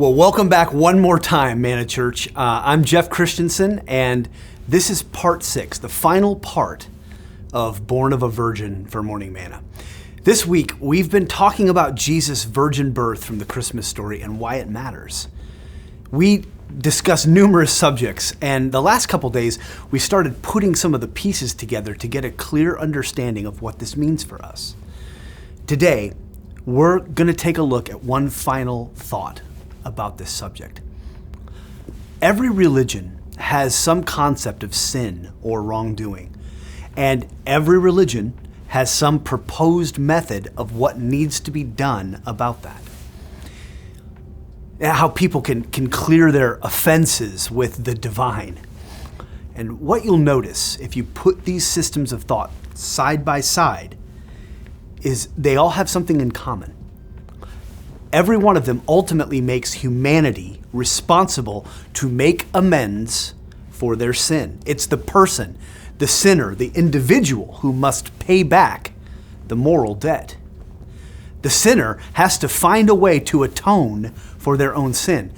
Well, welcome back one more time, Manna Church. I'm Jeff Christensen, and this is part 6, the final part of Born of a Virgin for Morning Manna. This week, we've been talking about Jesus' virgin birth from the Christmas story and why it matters. We discussed numerous subjects, and the last couple days, we started putting some of the pieces together to get a clear understanding of what this means for us. Today, we're going to take a look at one final thought about this subject. Every religion has some concept of sin or wrongdoing, and every religion has some proposed method of what needs to be done about that. How people can clear their offenses with the divine. And what you'll notice if you put these systems of thought side by side is they all have something in common. Every one of them ultimately makes humanity responsible to make amends for their sin. It's the person, the sinner, the individual who must pay back the moral debt. The sinner has to find a way to atone for their own sin.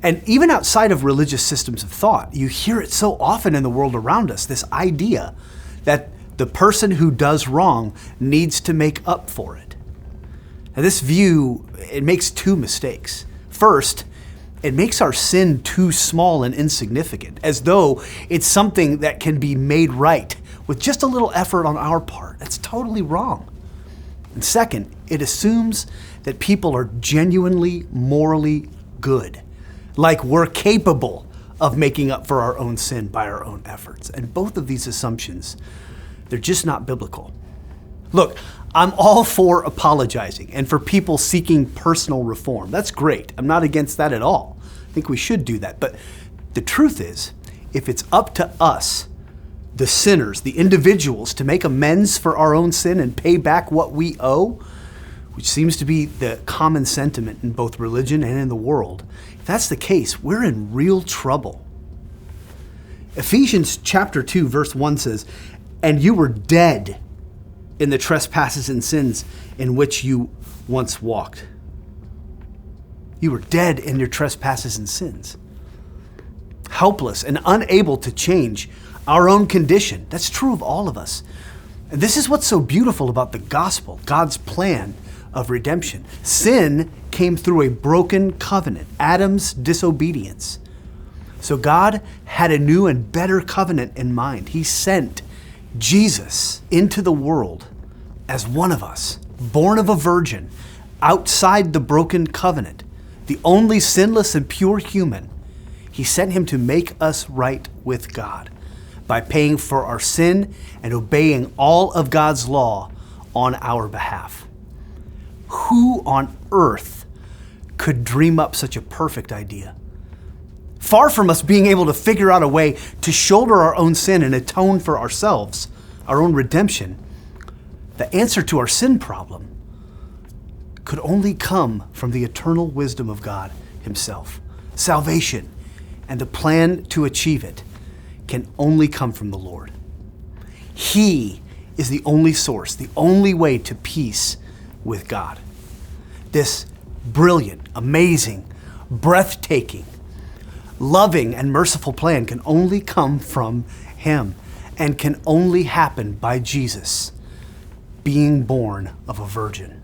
And even outside of religious systems of thought, you hear it so often in the world around us, this idea that the person who does wrong needs to make up for it. Now, this view, it makes two mistakes. First, it makes our sin too small and insignificant, as though it's something that can be made right with just a little effort on our part. That's totally wrong. And second, it assumes that people are genuinely morally good, like we're capable of making up for our own sin by our own efforts. And both of these assumptions, they're just not biblical. Look, I'm all for apologizing and for people seeking personal reform. That's great. I'm not against that at all. I think we should do that. But the truth is, if it's up to us, the sinners, the individuals, to make amends for our own sin and pay back what we owe, which seems to be the common sentiment in both religion and in the world, if that's the case, we're in real trouble. Ephesians chapter 2, verse 1 says, "And you were dead in the trespasses and sins in which you once walked." You were dead in your trespasses and sins. Helpless and unable to change our own condition. That's true of all of us. And this is what's so beautiful about the gospel, God's plan of redemption. Sin came through a broken covenant, Adam's disobedience. So God had a new and better covenant in mind. He sent Jesus into the world as one of us, born of a virgin, outside the broken covenant, the only sinless and pure human. He sent him to make us right with God by paying for our sin and obeying all of God's law on our behalf. Who on earth could dream up such a perfect idea? Far from us being able to figure out a way to shoulder our own sin and atone for ourselves, our own redemption, the answer to our sin problem could only come from the eternal wisdom of God himself. Salvation and the plan to achieve it can only come from the Lord. He is the only source, the only way to peace with God. This brilliant, amazing, breathtaking, loving and merciful plan can only come from him and can only happen by Jesus being born of a virgin.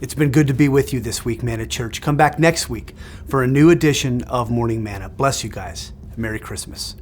It's been good to be with you this week, Manna Church. Come back next week for a new edition of Morning Manna. Bless you guys. Merry Christmas.